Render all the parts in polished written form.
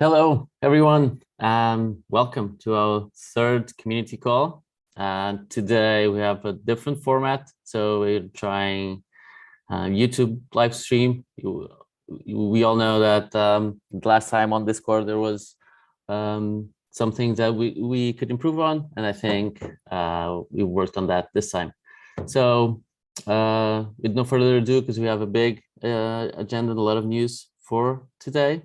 Hello, everyone, and welcome to our third community call. And today we have a different format. So we're trying YouTube live stream. We all know that the last time on Discord there was some things that we could improve on, and I think we worked on that this time. So with no further ado, because we have a big agenda and a lot of news for today.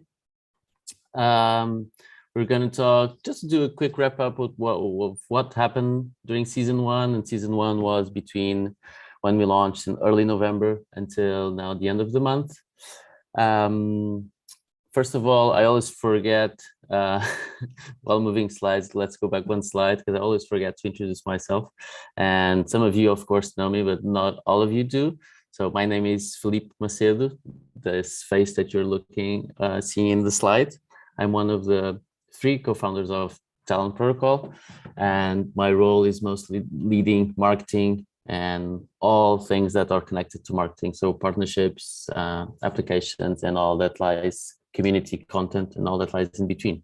We're going to talk, just to do a quick wrap up with what happened during season one. And season one was between when we launched in early November until now the end of the month. First of all, I always forget, while moving slides, let's go back one slide, because I always forget to introduce myself. And some of you, of course, know me, but not all of you do. So my name is Felipe Macedo, this face that you're seeing in the slide. I'm one of the three co-founders of Talent Protocol, and my role is mostly leading marketing and all things that are connected to marketing. So partnerships, applications, and all that lies, community content, and all that lies in between.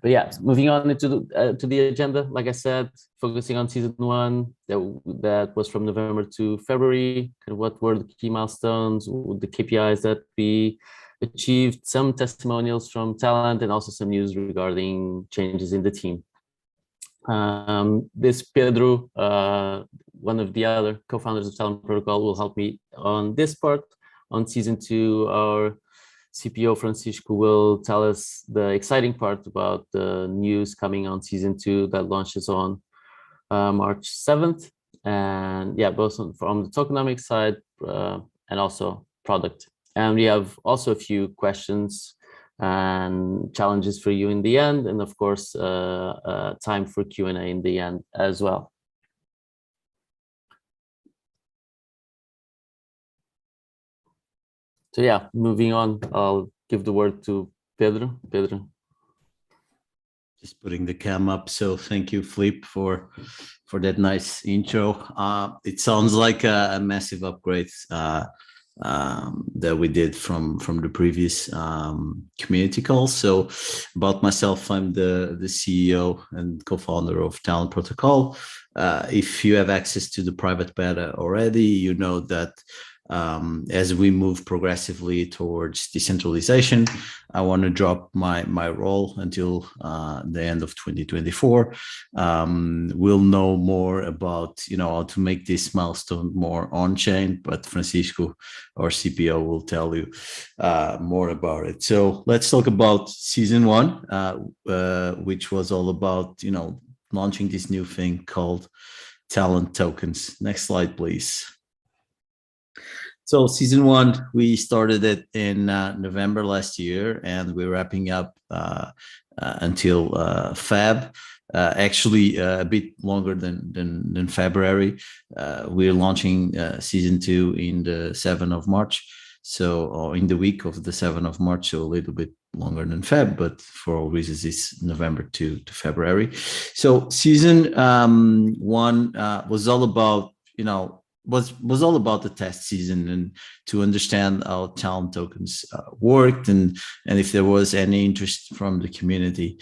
But yeah, moving on into to the agenda, like I said, focusing on season one, that was from November to February. And what were the key milestones, the KPIs that we achieved, some testimonials from talent, and also some news regarding changes in the team. This Pedro, one of the other co-founders of Talent Protocol, will help me on this part. On season two, our CPO Francisco will tell us the exciting part about the news coming on season two that launches on March 7th. And yeah, both from the tokenomics side and also product. And we have also a few questions and challenges for you in the end. And of course, time for Q&A in the end as well. So yeah, moving on, I'll give the word to Pedro. Pedro. Just putting the cam up. So thank you, Flip, for that nice intro. It sounds like a massive upgrade that we did from the previous community call. So about myself, I'm the CEO and co-founder of Talent Protocol. If you have access to the private beta already, you know that as we move progressively towards decentralization, I want to drop my role until the end of 2024. We'll know more about how to make this milestone more on-chain, but Francisco, our CPO, will tell you more about it. So let's talk about season one, which was all about launching this new thing called talent tokens. Next slide, please. So season one, we started it in November last year, and we're wrapping up until Feb. Actually, a bit longer than February. We're launching season two in the 7th of March. So in the week of the 7th of March, so a little bit longer than Feb, but for all reasons, it's November to February. So season one was all about, was all about the test season and to understand how talent tokens worked and if there was any interest from the community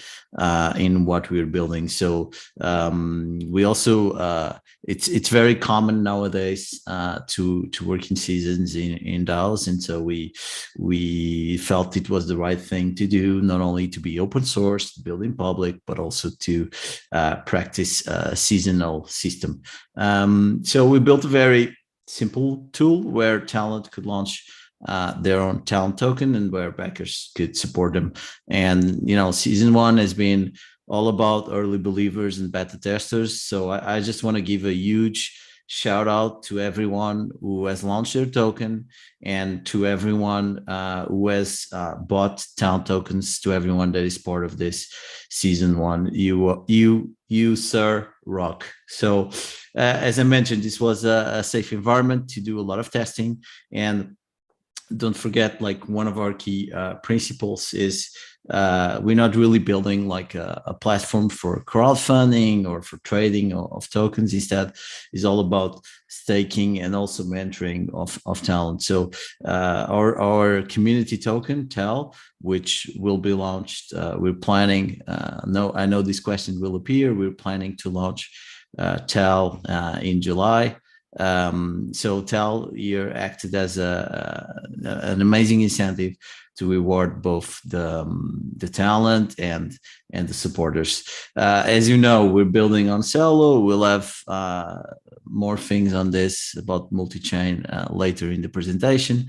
in what we were building. So we also it's very common nowadays to work in seasons in DAOs, and so we felt it was the right thing to do, not only to be open source, build in public, but also to practice a seasonal system. So we built a very simple tool where talent could launch their own talent token and where backers could support them. And season one has been all about early believers and beta testers. So I just want to give a huge shout out to everyone who has launched their token and to everyone who has bought talent tokens, to everyone that is part of this season one. You sir rock. So as I mentioned, this was a safe environment to do a lot of testing. And don't forget, like, one of our key principles is we're not really building like a platform for crowdfunding or for trading of tokens. Instead, it's all about staking and also mentoring of talent. So our community token, TEL, which will be launched, we're planning, no, I know this question will appear, we're planning to launch TEL in July. So TEL here acted as an amazing incentive to reward both the talent and the supporters. As you know, we're building on Celo. We'll have more things on this about multi-chain later in the presentation.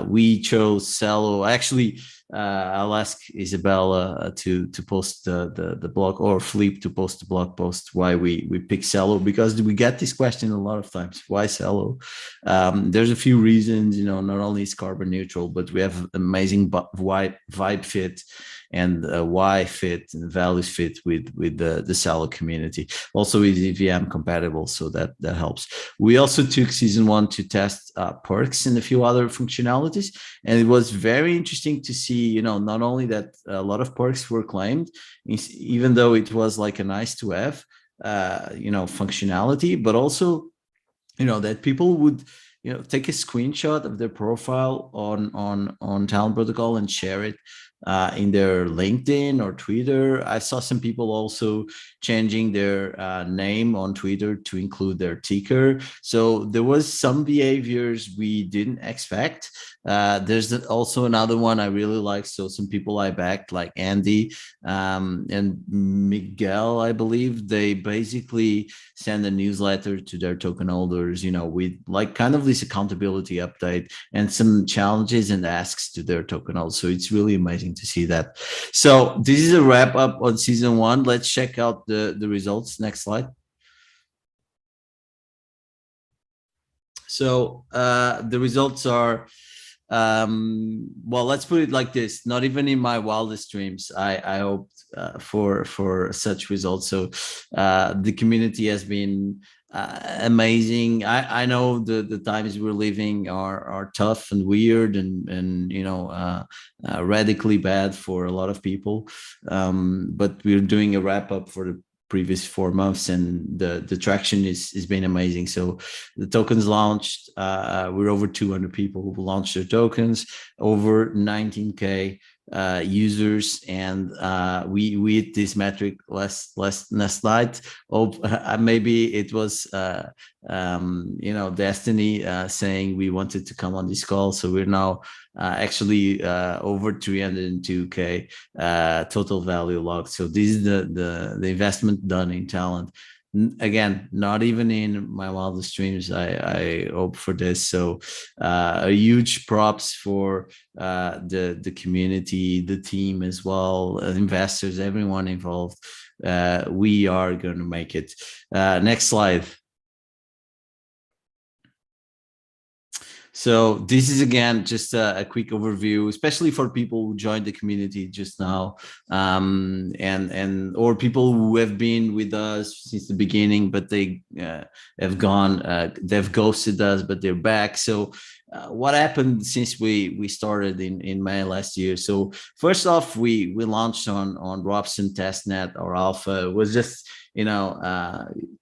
We chose Celo. Actually, I'll ask Isabella to post the blog, or Philippe to post the blog post why we pick Celo, because we get this question a lot of times. Why Celo? There's a few reasons. Not only is carbon neutral, but we have amazing vibe fit and why fit and values fit with the Celo community. Also is EVM compatible, so that helps. We also took season 1 to test perks and a few other functionalities, and it was very interesting to see, not only that a lot of perks were claimed, even though it was like a nice to have, functionality, but also, that people would, take a screenshot of their profile on Talent Protocol and share it in their LinkedIn or Twitter. I saw some people also changing their name on Twitter to include their ticker. So there was some behaviors we didn't expect. There's also another one I really like. So some people I backed, like Andy and Miguel, I believe, they basically send a newsletter to their token holders, with like kind of this accountability update and some challenges and asks to their token holders. So it's really amazing to see that. So this is a wrap up on season 1. Let's check out the results. Next slide. So the results are, well, let's put it like this. Not even in my wildest dreams, I hoped for such results. So the community has been amazing. I know the times we're living are tough and weird and radically bad for a lot of people. But we're doing a wrap up for the previous 4 months, and the traction is been amazing. So the tokens launched, we're over 200 people who launched their tokens, over 19k users, and we hit this metric last night. Maybe it was destiny saying we wanted to come on this call. So we're now actually over 302k total value locked. So this is the investment done in talent. Again, not even in my wildest dreams I hope for this. So a huge props for the community, the team as well, investors, everyone involved. We are going to make it. Next slide. So this is, again, just a quick overview, especially for people who joined the community just now, and or people who have been with us since the beginning, but they have gone, they've ghosted us, but they're back. So what happened since we started in May last year? So first off, we launched on Robson testnet or alpha. It was just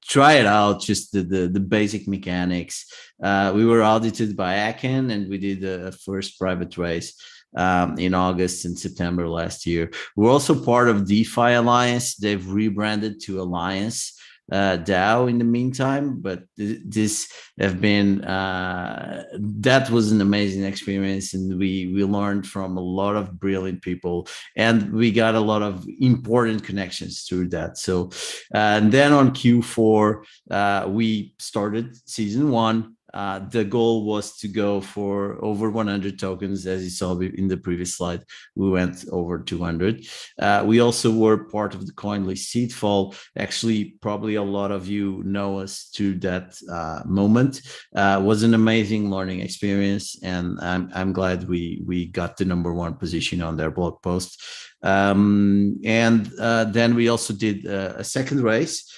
try it out, just the basic mechanics. We were audited by Aken, and we did a first private raise in August and September last year. We're also part of DeFi Alliance. They've rebranded to Alliance DAO in the meantime, but this have been that was an amazing experience, and we learned from a lot of brilliant people, and we got a lot of important connections through that. So and then on Q4 we started season 1. The goal was to go for over 100 tokens. As you saw in the previous slide, we went over 200. We also were part of the Coinly seed fall. Actually, probably a lot of you know us through that moment. Was an amazing learning experience, and I'm glad we got the #1 position on their blog post. And then we also did a second race.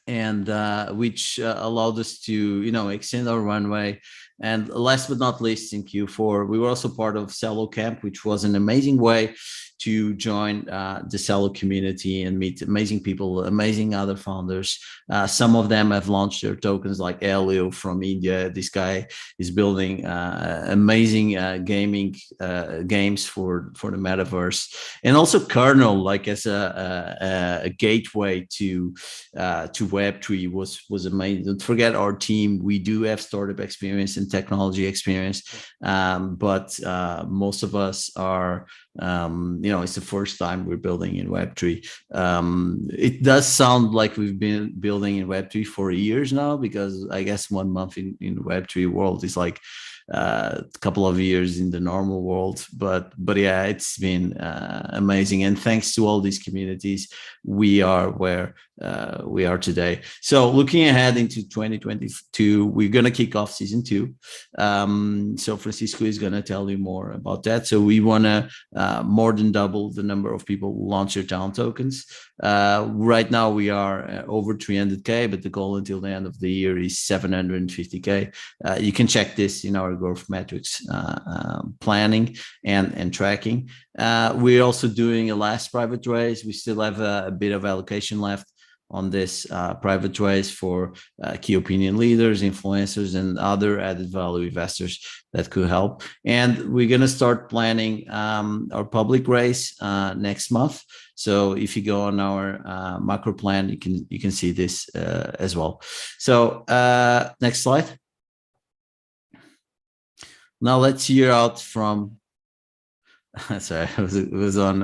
And which allowed us to extend our runway And last but not least, in Q4, we were also part of Cello Camp, which was an amazing way to join the Cello community and meet amazing people, amazing other founders. Some of them have launched their tokens, like Elio from India. This guy is building amazing gaming games for the metaverse, and also Kernel, like as a gateway to Web3 was amazing. Don't forget our team. We do have startup experience and technology experience, but most of us are it's the first time we're building in Web3. It does sound like we've been building in Web3 for years now, because I guess 1 month in Web3 world is like a couple of years in the normal world. But yeah, it's been amazing. And thanks to all these communities, we are where we are today. So looking ahead into 2022, we're going to kick off season 2. So Francisco is going to tell you more about that. So we want to more than double the number of people who launch their talent tokens. Right now we are over 300K, but the goal until the end of the year is 750K. You can check this in our growth metrics planning and tracking. We're also doing a last private raise. We still have a bit of allocation left on this private raise for key opinion leaders, influencers, and other added value investors that could help. And we're going to start planning our public raise next month. So if you go on our macro plan, you can see this as well. So next slide. Now let's hear out from. Sorry, it was on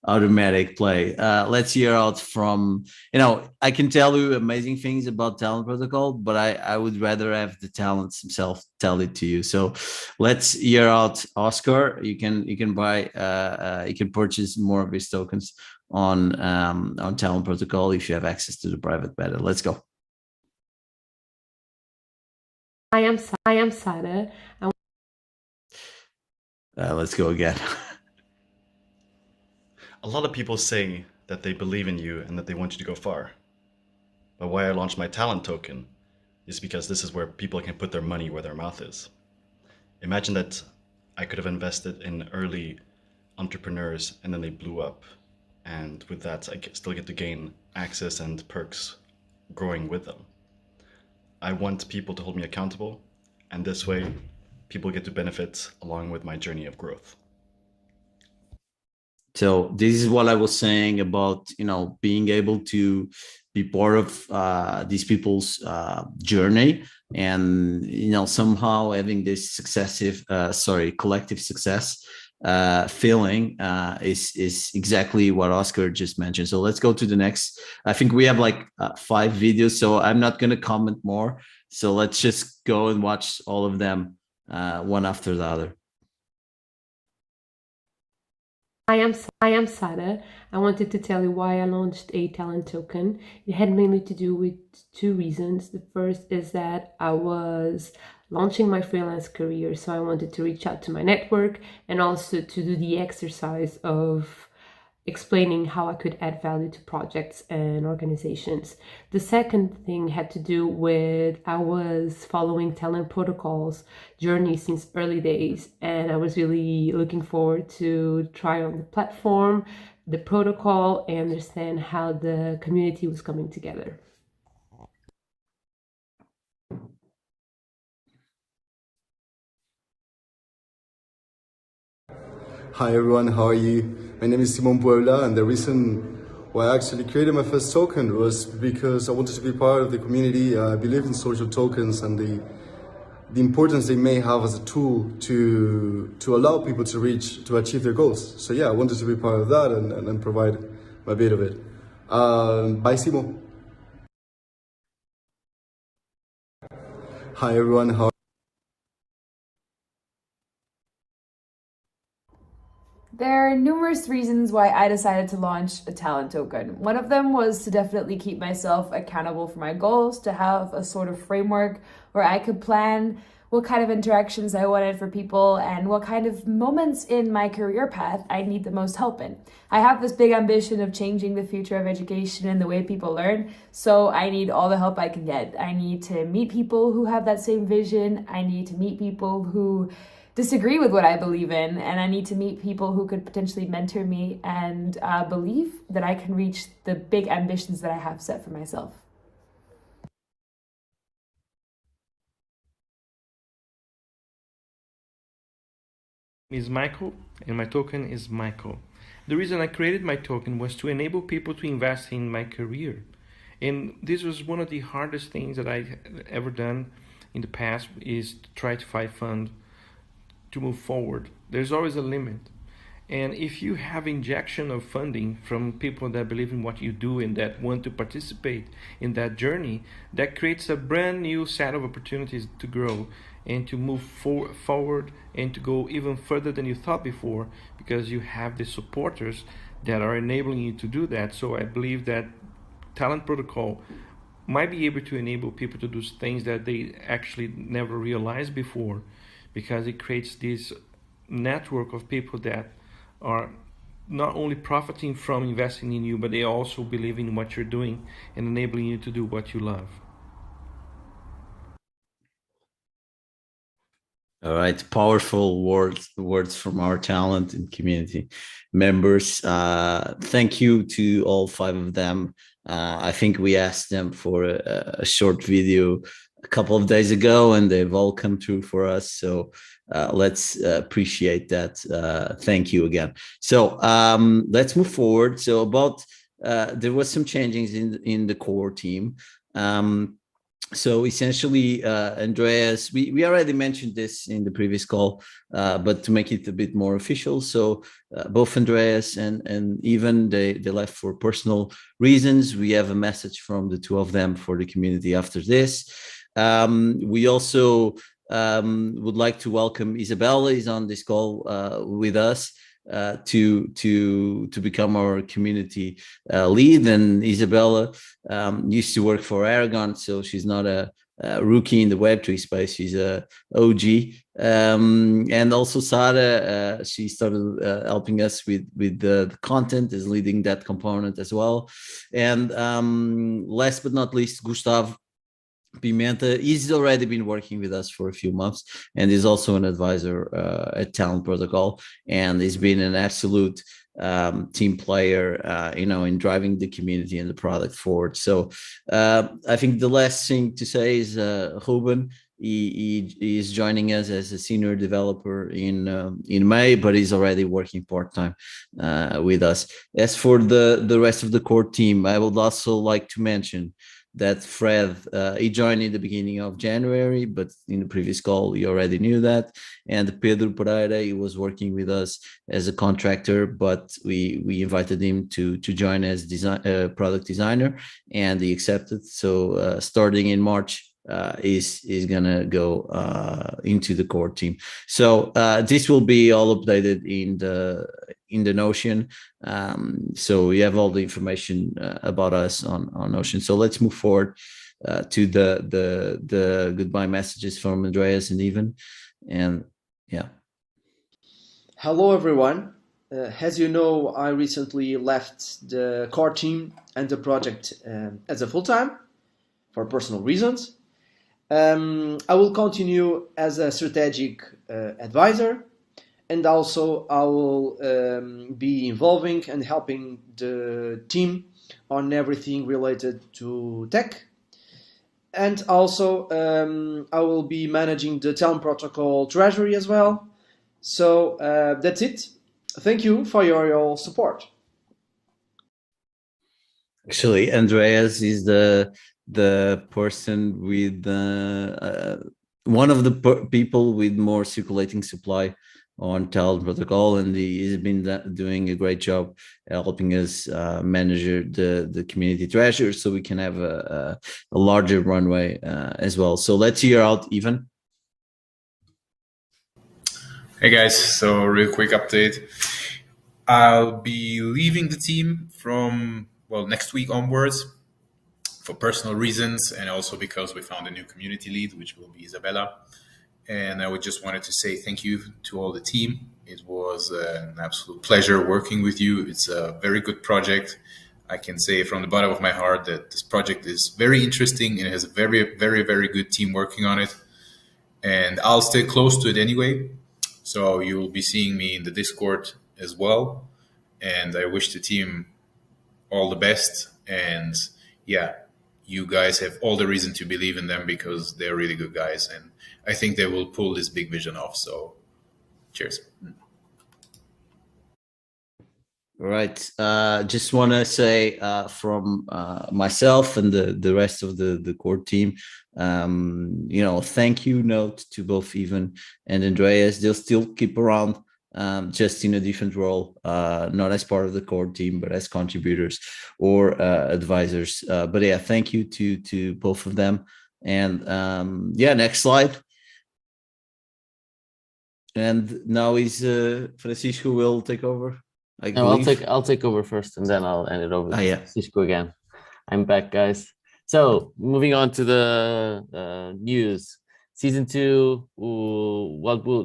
automatic play. Let's hear out from, I can tell you amazing things about Talent Protocol, but I would rather have the talents themselves tell it to you. So let's hear out Oscar. You can buy, you can purchase more of his tokens on Talent Protocol if you have access to the private beta. Let's go. I am Sada. Let's go again. A lot of people say that they believe in you and that they want you to go far. But why I launched my talent token is because this is where people can put their money where their mouth is. Imagine that I could have invested in early entrepreneurs and then they blew up. And with that, I still get to gain access and perks growing with them. I want people to hold me accountable, and this way people get to benefit along with my journey of growth. So this is what I was saying about, being able to be part of these people's journey, and, somehow having this collective success feeling is exactly what Oscar just mentioned. So let's go to the next. I think we have like 5 videos, so I'm not going to comment more. So let's just go and watch all of them one after the other. I am Sada. I wanted to tell you why I launched a talent token. It had mainly to do with 2 reasons. The first is that I was launching my freelance career, so I wanted to reach out to my network and also to do the exercise of explaining how I could add value to projects and organizations. The second thing had to do with I was following Talent Protocol's journey since early days, and I was really looking forward to try on the platform, the protocol, and understand how the community was coming together. Hi everyone, how are you? My name is Simon Puebla, and the reason why I actually created my first token was because I wanted to be part of the community. I believe in social tokens and the importance they may have as a tool to allow people to achieve their goals. So yeah, I wanted to be part of that and provide my bit of it. Bye, Simon. Hi everyone, how There are numerous reasons why I decided to launch a talent token. One of them was to definitely keep myself accountable for my goals, to have a sort of framework where I could plan what kind of interactions I wanted for people, and what kind of moments in my career path I need the most help in. I have this big ambition of changing the future of education and the way people learn, so I need all the help I can get. I need to meet people who have that same vision. I need to meet people who disagree with what I believe in, and I need to meet people who could potentially mentor me and believe that I can reach the big ambitions that I have set for myself. Is Michael, and my token is Michael. The reason I created my token was to enable people to invest in my career. And this was one of the hardest things that I ever done in the past, is to try to find fund to move forward. There's always a limit. And if you have injection of funding from people that believe in what you do and that want to participate in that journey, that creates a brand new set of opportunities to grow and to move forward and to go even further than you thought before, because you have the supporters that are enabling you to do that. So I believe that Talent Protocol might be able to enable people to do things that they actually never realized before, because it creates this network of people that are not only profiting from investing in you, but they also believe in what you're doing and enabling you to do what you love. All right, powerful words from our talent and community members. Thank you to all 5 of them. I think we asked them for a short video a couple of days ago, and they've all come through for us. So let's appreciate that. Thank you again. So let's move forward. So about there was some changes in the core team. So essentially, Andreas, we already mentioned this in the previous call, but to make it a bit more official. So both Andreas and Ivan, they left for personal reasons. We have a message from the 2 of them for the community after this. We also would like to welcome Isabella, is on this call with us. To become our community lead. And Isabella used to work for Aragon, so she's not a rookie in the Web3 space. She's a OG. And also Sara, she started helping us with the content, is leading that component as well. And last but not least, Gustav Pimenta. He's already been working with us for a few months and is also an advisor at Talent Protocol, and he's been an absolute team player, in driving the community and the product forward. So I think the last thing to say is Ruben. He is joining us as a senior developer in May, but he's already working part-time with us. As for the rest of the core team, I would also like to mention that Fred, he joined in the beginning of January, but in the previous call, he already knew that. And Pedro Pereira, he was working with us as a contractor, but we invited him to join as product designer, and he accepted. So starting in March, is gonna go into the core team. So this will be all updated in the Notion. So you have all the information about us on Notion. So let's move forward to the goodbye messages from Andreas and Ivan. And yeah. Hello, everyone. As you know, I recently left the core team and the project as a full-time for personal reasons. I will continue as a strategic advisor, and also I will be involving and helping the team on everything related to tech. And also I will be managing the Talent Protocol treasury as well. So that's it. Thank you for your support. Actually, Andreas is the person with one of the people with more circulating supply on Talent Protocol, and he has been doing a great job helping us manage the community treasure, so we can have a larger runway as well. So let's hear out Ivan. Hey guys, so real quick update. I'll be leaving the team from next week onwards for personal reasons, and also because we found a new community lead, which will be Isabella. And I would just wanted to say thank you to all the team. It was an absolute pleasure working with you. It's a very good project. I can say from the bottom of my heart that this project is very interesting and it has a very, very, very good team working on it. And I'll stay close to it anyway. So you will be seeing me in the Discord as well. And I wish the team all the best. And yeah, you guys have all the reason to believe in them because they're really good guys. And I think they will pull this big vision off. So cheers. Right. Just want to say from myself and the rest of the core team, thank you note to both Ivan and Andreas. They'll still keep around, just in a different role, not as part of the core team, but as contributors or advisors. But yeah, thank you to both of them. And next slide. And now is Francisco will take over. I'll take over first, and then I'll hand it over to Francisco again. I'm back, guys. So moving on to the news. Season 2,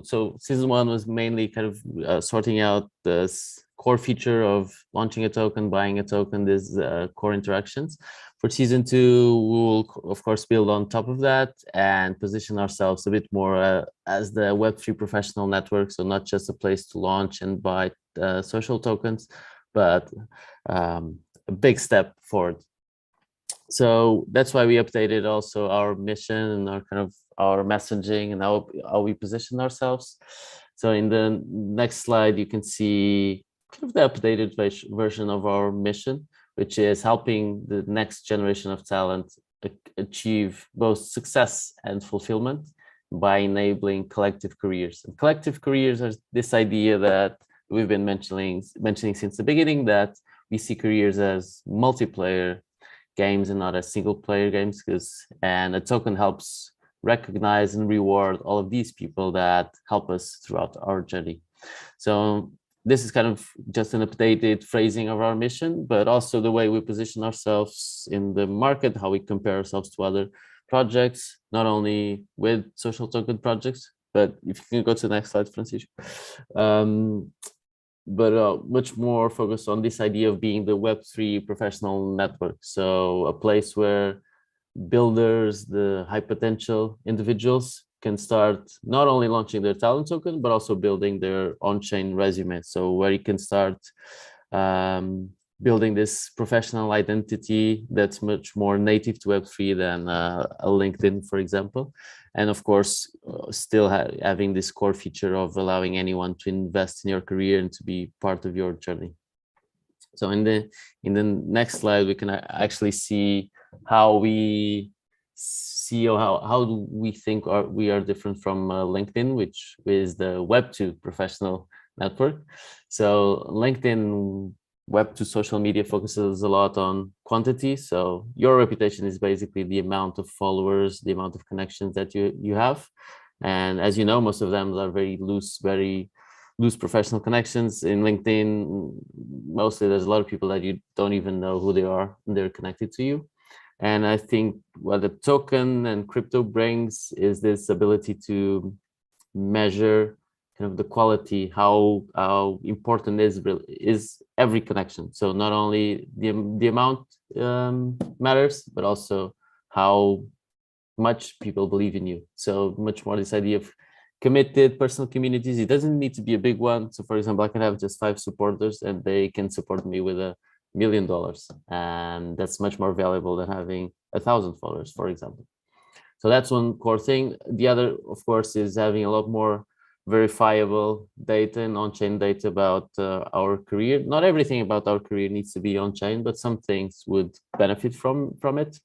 so season 1 was mainly kind of sorting out the core feature of launching a token, buying a token, these core interactions. For season 2, we will of course build on top of that and position ourselves a bit more as the Web3 professional network. So not just a place to launch and buy social tokens, but a big step forward. So that's why we updated also our mission and our messaging and how we position ourselves. So in the next slide, you can see kind of the updated version of our mission, which is helping the next generation of talent achieve both success and fulfillment by enabling collective careers. And collective careers are this idea that we've been mentioning since the beginning, that we see careers as multiplayer games and not as single player games, and a token helps recognize and reward all of these people that help us throughout our journey. So this is kind of just an updated phrasing of our mission, but also the way we position ourselves in the market, how we compare ourselves to other projects, not only with social token projects, but if you can go to the next slide, Francisco. But much more focused on this idea of being the Web3 professional network. So a place where builders, the high potential individuals can start not only launching their talent token, but also building their on-chain resume. So where you can start building this professional identity that's much more native to Web3 than a LinkedIn, for example. And of course, still having this core feature of allowing anyone to invest in your career and to be part of your journey. So in the next slide, we can actually see how we see how do we think we are different from LinkedIn, which is the Web2 professional network. So LinkedIn Web2 social media focuses a lot on quantity. So your reputation is basically the amount of followers, the amount of connections that you have. And as you know, most of them are very loose professional connections. In LinkedIn, mostly there's a lot of people that you don't even know who they are and they're connected to you. And I think what the token and crypto brings is this ability to measure kind of the quality, how important is every connection. So not only the amount matters, but also how much people believe in you. So much more this idea of committed personal communities. It doesn't need to be a big one. So for example, I can have just 5 supporters and they can support me with $1 million. And that's much more valuable than having 1,000 followers, for example. So that's one core thing. The other, of course, is having a lot more verifiable data and on-chain data about our career. Not everything about our career needs to be on-chain, but some things would benefit from it.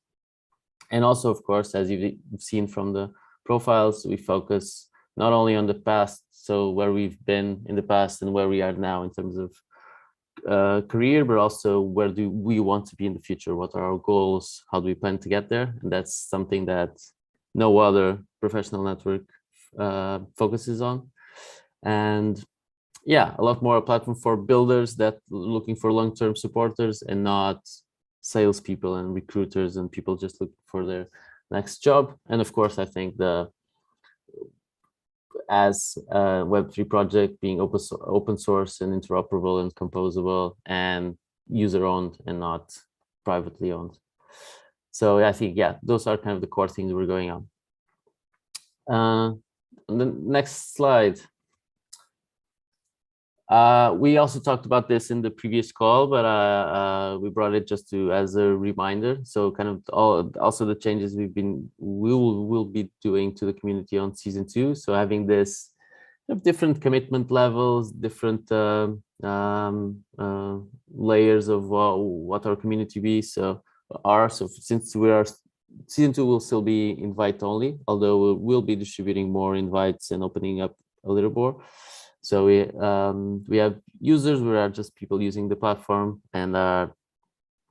And also, of course, as you've seen from the profiles, we focus not only on the past, so where we've been in the past and where we are now in terms of career, but also where do we want to be in the future? What are our goals? How do we plan to get there? And that's something that no other professional network focuses on. And yeah, a lot more a platform for builders that looking for long-term supporters and not salespeople and recruiters and people just looking for their next job. And of course, I think as a Web3 project being open source and interoperable and composable and user owned and not privately owned. So I think, yeah, those are kind of the core things we're going on. On the next slide. We also talked about this in the previous call, but we brought it just as a reminder. So kind of also the changes we will be doing to the community on season 2. So having this different commitment levels, different layers of what our community are. So since season 2 will still be invite only, although we'll be distributing more invites and opening up a little more. So we have users who are just people using the platform and are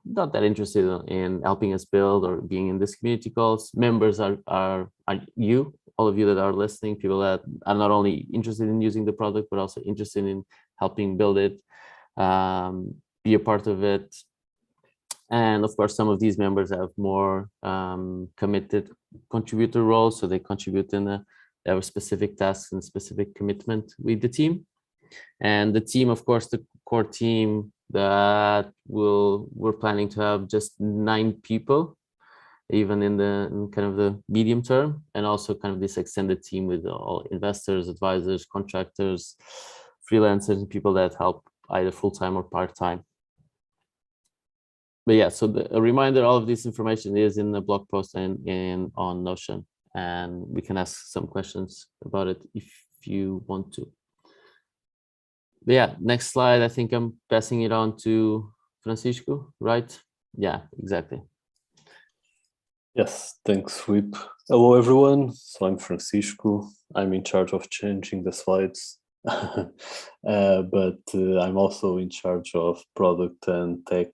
not that interested in helping us build or being in this community calls. Members are you, all of you that are listening, people that are not only interested in using the product, but also interested in helping build it, be a part of it. And of course, some of these members have more committed contributor roles, so they contribute in they have specific tasks and specific commitment with the team. And the team, of course, the core team that we're planning to have just 9 people, even in kind of the medium term, and also kind of this extended team with all investors, advisors, contractors, freelancers, and people that help either full-time or part-time. But yeah, so a reminder, all of this information is in the blog post and on Notion, and we can ask some questions about it if you want to. But yeah, next slide. I think I'm passing it on to Francisco, right? Yeah, exactly. Yes, thanks, Flip. Hello, everyone. So I'm Francisco. I'm in charge of changing the slides, but I'm also in charge of product and tech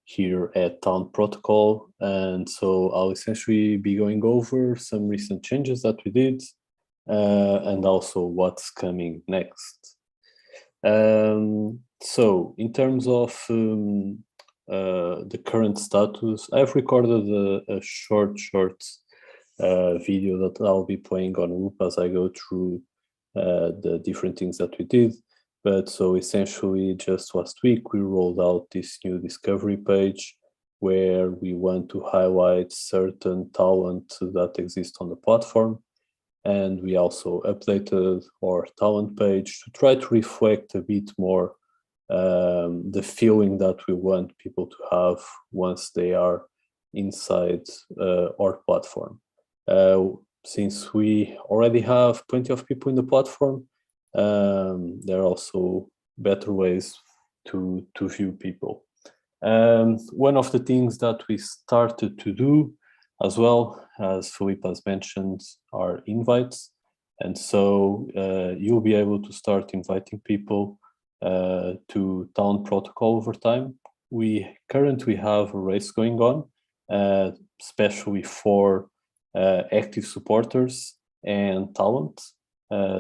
here at Town Protocol. And so I'll essentially be going over some recent changes that we did and also what's coming next. So in terms of the current status, I've recorded a short video that I'll be playing on loop as I go through the different things that we did. But so essentially just last week we rolled out this new discovery page where we want to highlight certain talent that exist on the platform. And we also updated our talent page to try to reflect a bit more the feeling that we want people to have once they are inside our platform. Since we already have plenty of people in the platform, there are also better ways to view people. One of the things that we started to do, as well as Felipe has mentioned, are invites. And so you'll be able to start inviting people to Town Protocol over time. We currently have a race going on, especially for active supporters and talent.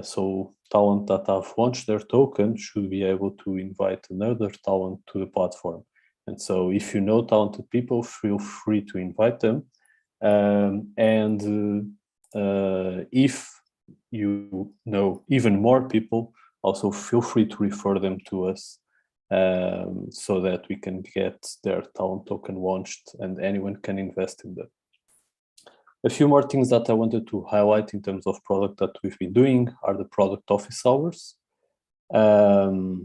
So talent that have launched their token should be able to invite another talent to the platform. And so if you know talented people, feel free to invite them. If you know even more people, also feel free to refer them to us so that we can get their talent token launched and anyone can invest in them. A few more things that I wanted to highlight in terms of product that we've been doing are the product office hours.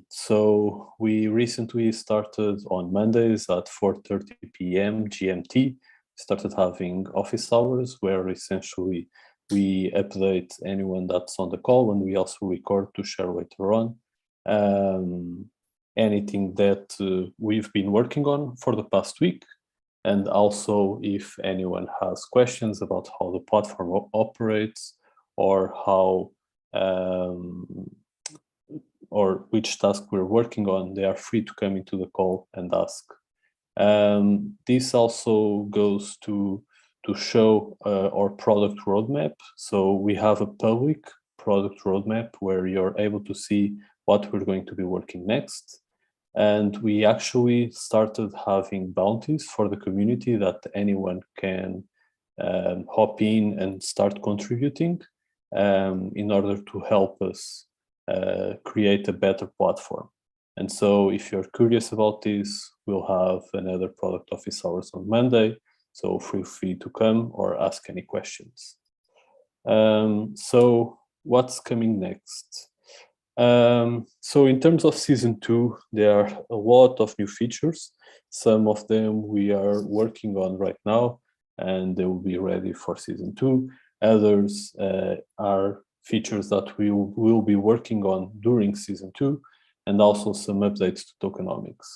So we recently started on Mondays at 4:30 p.m. GMT, started having office hours where essentially we update anyone that's on the call, and we also record to share later on anything that we've been working on for the past week. And also if anyone has questions about how the platform operates or how or which task we're working on, they are free to come into the call and ask. This also goes to show our product roadmap. So we have a public product roadmap where you're able to see what we're going to be working next. And we actually started having bounties for the community that anyone can hop in and start contributing. in order to help us create a better platform. And so if you're curious about this, we'll have another product office hours on Monday. So feel free to come or ask any questions. So what's coming next? So in terms of season 2, there are a lot of new features. Some of them we are working on right now, and they will be ready for season 2. Others are features that we will be working on during season 2, and also some updates to tokenomics.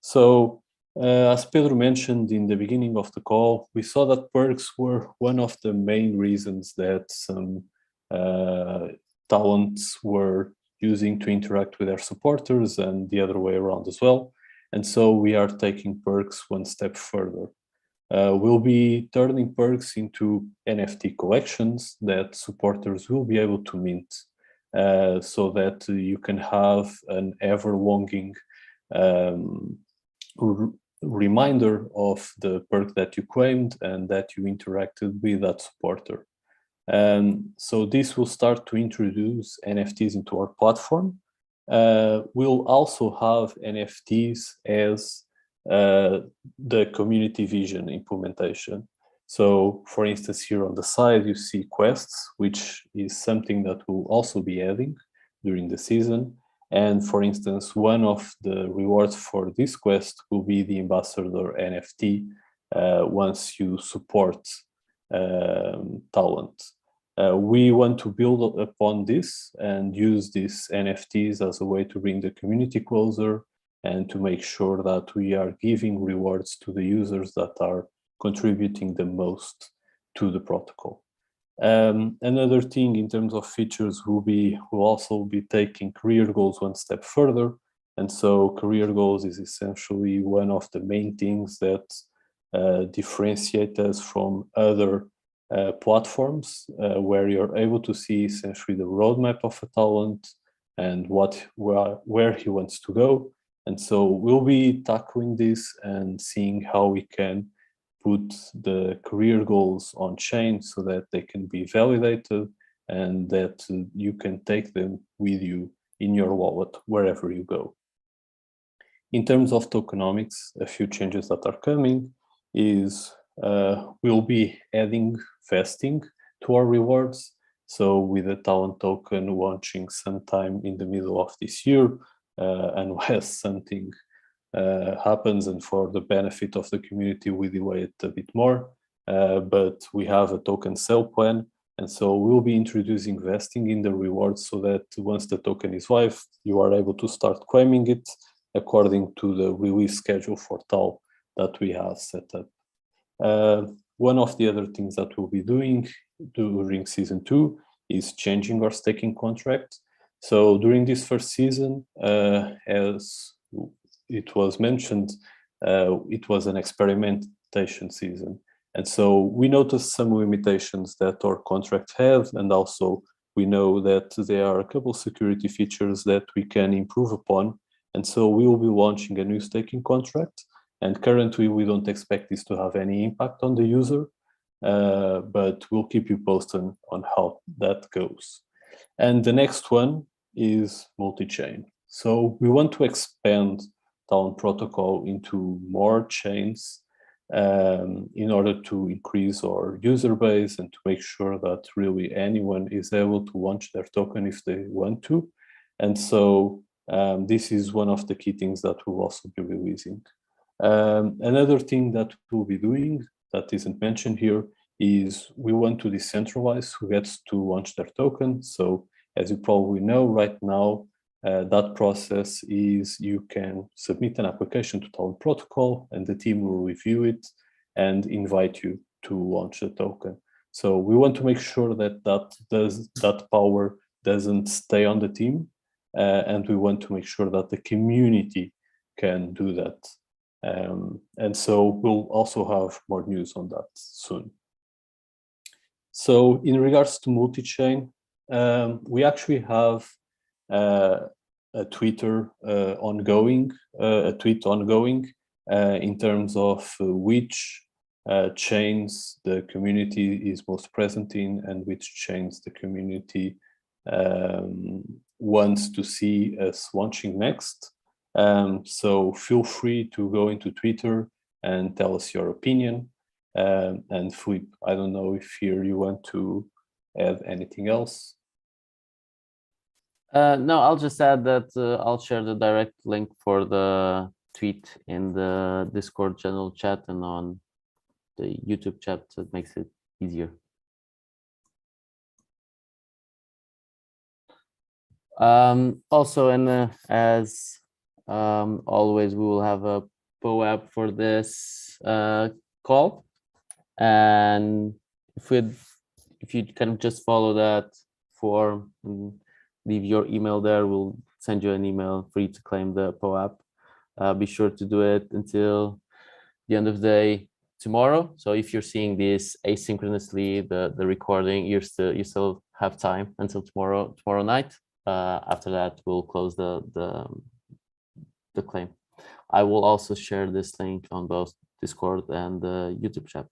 So as Pedro mentioned in the beginning of the call, we saw that perks were one of the main reasons that some talents were using to interact with their supporters, and the other way around as well. And so we are taking perks one step further. We'll be turning perks into NFT collections that supporters will be able to mint, so that you can have an ever-longing reminder of the perk that you claimed and that you interacted with that supporter. So this will start to introduce NFTs into our platform. We'll also have NFTs as the community vision implementation. So for instance, here on the side, you see quests, which is something that we'll also be adding during the season. And for instance, one of the rewards for this quest will be the ambassador NFT once you support talent. We want to build upon this and use these NFTs as a way to bring the community closer and to make sure that we are giving rewards to the users that are contributing the most to the protocol. Another thing in terms of features we'll also be taking career goals one step further. And so career goals is essentially one of the main things that differentiate us from other platforms where you're able to see essentially the roadmap of a talent and where he wants to go. And so we'll be tackling this and seeing how we can put the career goals on chain so that they can be validated and that you can take them with you in your wallet wherever you go. In terms of tokenomics, a few changes that are coming is we'll be adding vesting to our rewards. So with the talent token launching sometime in the middle of this year, unless something happens and for the benefit of the community, we delay it a bit more. But we have a token sale plan. And so we'll be introducing vesting in the rewards so that once the token is live, you are able to start claiming it according to the release schedule for TAL that we have set up. One of the other things that we'll be doing during season 2 is changing our staking contract. So during this first season, as it was mentioned, it was an experimentation season. And so we noticed some limitations that our contract have, and also we know that there are a couple security features that we can improve upon. And so we will be launching a new staking contract. And currently we don't expect this to have any impact on the user, but we'll keep you posted on how that goes. And the next one is multi-chain. So we want to expand Talon protocol into more chains in order to increase our user base and to make sure that really anyone is able to launch their token if they want to. And so this is one of the key things that we'll also be releasing. Another thing that we'll be doing that isn't mentioned here is we want to decentralize who gets to launch their token. So as you probably know right now, that process is you can submit an application to Talon protocol and the team will review it and invite you to launch the token. So we want to make sure that that power doesn't stay on the team, and we want to make sure that the community can do that. And so we'll also have more news on that soon. So in regards to multi-chain, we actually have a tweet ongoing in terms of which chains the community is most present in and which chains the community wants to see us launching next. So feel free to go into Twitter and tell us your opinion. And Philippe, I don't know if here you want to add anything else. No, I'll just add that I'll share the direct link for the tweet in the Discord general chat and on the YouTube chat, so it makes it easier. Also, and as always, we will have a POAP for this call, and if you kind of just follow that form and leave your email there, we'll send you an email for you to claim the POAP. Be sure to do it until the end of the day tomorrow. So if you're seeing this asynchronously, the recording, you still have time until tomorrow night. After that, we'll close the claim. I will also share this link on both Discord and the YouTube chat.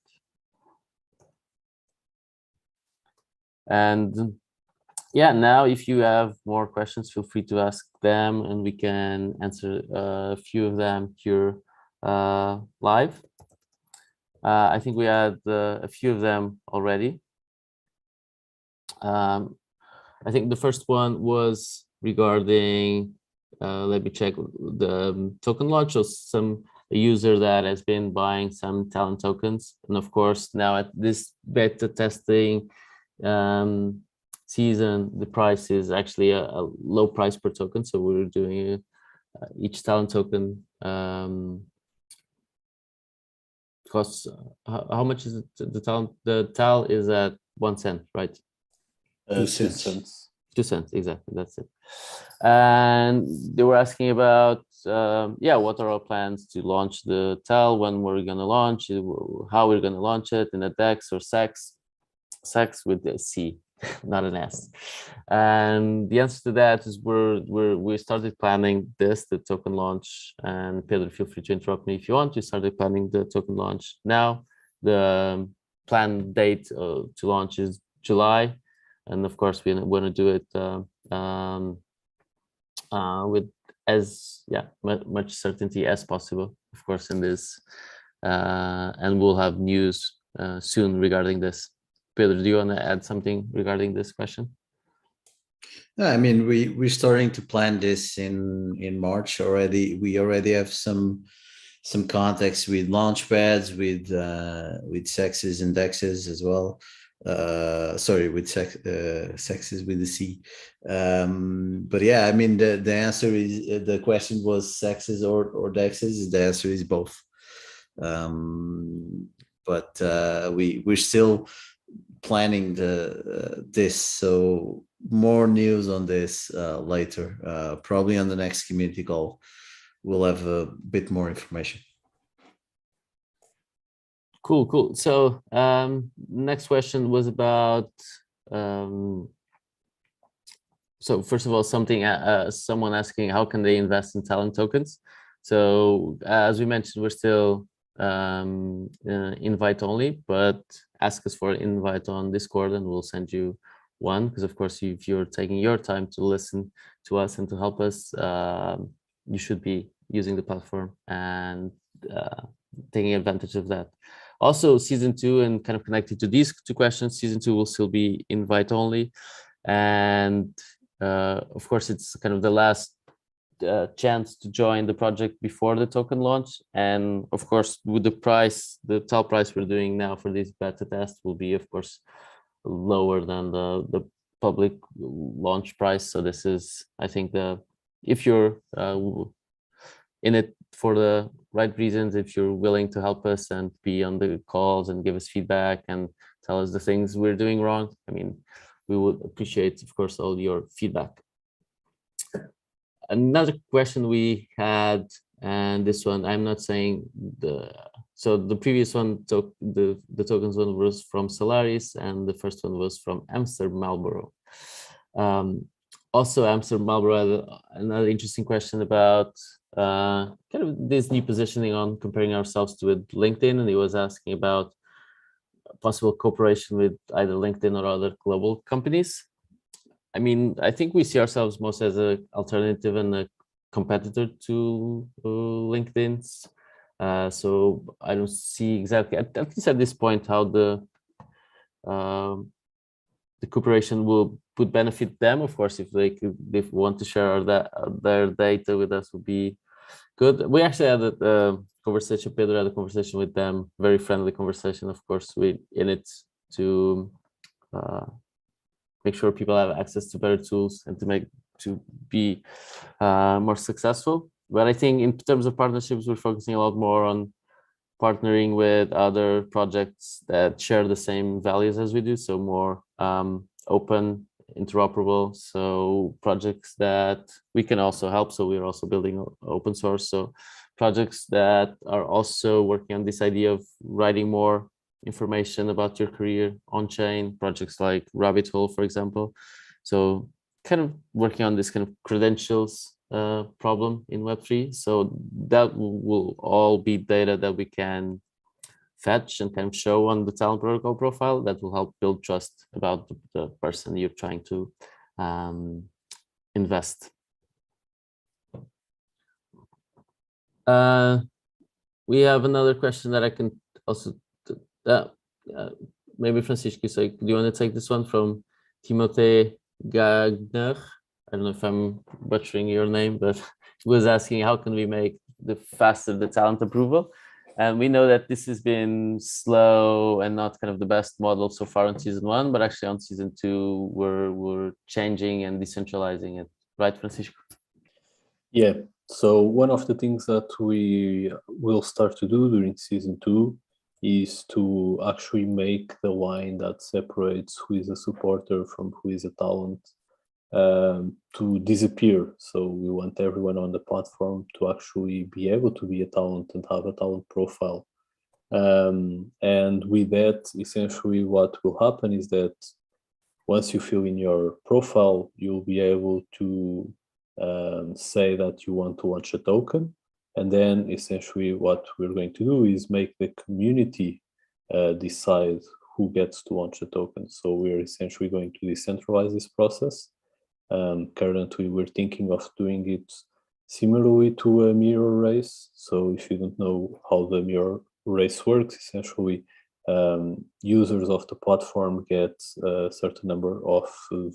And yeah, now if you have more questions, feel free to ask them and we can answer a few of them here live. I think we had a few of them already. I think the first one was regarding, let me check, the token launch. So a user that has been buying some talent tokens. And of course, now at this beta testing season, the price is actually a low price per token. So we're doing each talent token costs, how much is it? The TAL is at 1 cent, right? 2 cents. 2 cents, exactly, that's it. And they were asking about, what are our plans to launch the TAL, when we're going to launch it, how we're going to launch it, in a DEX or SEX with the C, not an S. And the answer to that is we started planning the token launch, and Pedro, feel free to interrupt me if you want. We started planning the token launch now. The planned date to launch is July. And of course, we want to do it with as much certainty as possible, of course, in this. And we'll have news soon regarding this. Pedro, do you want to add something regarding this question? I mean, we're starting to plan this in March already. We already have some contacts with launch pads, with sexes and dexes as well. Sorry, with sexes with the C. But yeah, I mean, the answer is, the question was sexes or dexes. The answer is both. But we're still planning this, so more news on this later. Probably on the next community call, we'll have a bit more information. Cool. So next question was about, so first of all, someone asking how can they invest in talent tokens. So as we mentioned, we're still invite only, but ask us for an invite on Discord and we'll send you one, because of course, if you're taking your time to listen to us and to help us, you should be using the platform and taking advantage of that. Also, season 2, and kind of connected to these two questions, season 2 will still be invite only. And of course, it's kind of the last chance to join the project before the token launch. And of course, with the TAL price we're doing now for this beta test will be, of course, lower than the public launch price. So this is, I think, if you're in it for the right reasons, if you're willing to help us and be on the calls and give us feedback and tell us the things we're doing wrong, I mean, we would appreciate, of course, all your feedback. Another question we had, and this one, I'm not saying so the previous one, the tokens one was from Solaris, and the first one was from Amsterdam Marlboro. also Amsterdam Marlboro had another interesting question about kind of this new positioning on comparing ourselves to with LinkedIn, and he was asking about possible cooperation with either LinkedIn or other global companies. I mean, I think we see ourselves most as an alternative and a competitor to LinkedIn's. So I don't see exactly, at least at this point, how the cooperation would benefit them. Of course, if they want to share their data with us, would be good. We actually had a conversation. Pedro had a conversation with them, very friendly conversation. Of course, we in it to make sure people have access to better tools and to be more successful. But I think in terms of partnerships, we're focusing a lot more on partnering with other projects that share the same values as we do, so more open, interoperable, so projects that we can also help. So we're also building open source, so projects that are also working on this idea of writing more information about your career on chain, projects like Rabbit Hole, for example. So kind of working on this kind of credentials problem in Web3. So that will all be data that we can fetch and kind of show on the Talent Protocol profile that will help build trust about the person you're trying to invest. We have another question that I can also, maybe Francisco, so do you want to take this one from Timothée Gagner? I don't know if I'm butchering your name, but he was asking how can we make faster the talent approval? And we know that this has been slow and not kind of the best model so far on season 1, but actually on season 2, we're changing and decentralizing it. Right, Francisco? Yeah. So one of the things that we will start to do during season 2 is to actually make the line that separates who is a supporter from who is a talent to disappear. So we want everyone on the platform to actually be able to be a talent and have a talent profile. And with that, essentially what will happen is that once you fill in your profile, you'll be able to say that you want to launch a token. And then essentially what we're going to do is make the community decide who gets to launch a token. So we're essentially going to decentralize this process. Currently, we're thinking of doing it similarly to a mirror race. So if you don't know how the mirror race works, essentially users of the platform get a certain number of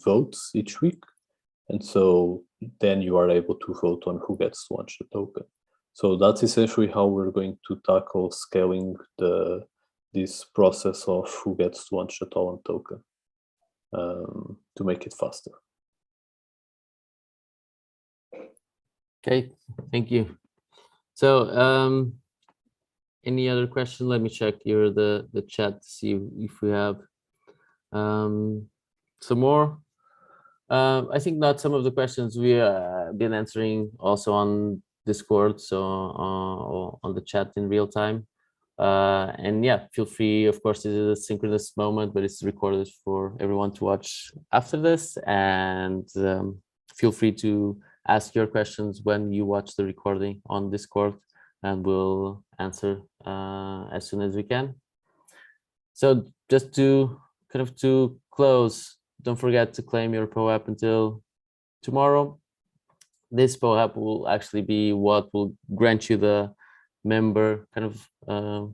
votes each week. And so then you are able to vote on who gets to launch the token. So that's essentially how we're going to tackle scaling this process of who gets to launch the talent token to make it faster. Okay, thank you. So any other question? Let me check here the chat to see if we have some more. I think not some of the questions we been answering also on Discord, so on the chat in real time. And yeah, feel free, of course, this is a synchronous moment, but it's recorded for everyone to watch after this. And feel free to ask your questions when you watch the recording on Discord, and we'll answer as soon as we can. So just to kind of to close, don't forget to claim your POAP until tomorrow. This POAP will actually be what will grant you the member kind of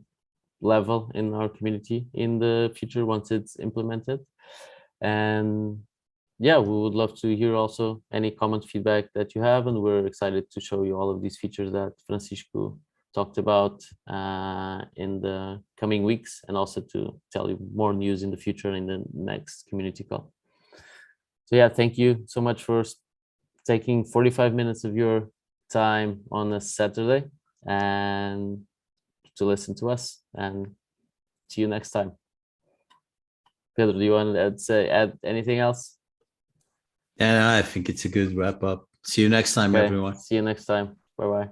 level in our community in the future once it's implemented. And yeah, we would love to hear also any comment, feedback that you have, and we're excited to show you all of these features that Francisco talked about in the coming weeks, and also to tell you more news in the future in the next community call. So yeah, thank you so much for taking 45 minutes of your time on a Saturday and to listen to us, and see you next time. Pedro, do you want to add anything else? Yeah, I think it's a good wrap up. See you next time, everyone. See you next time. Bye-bye.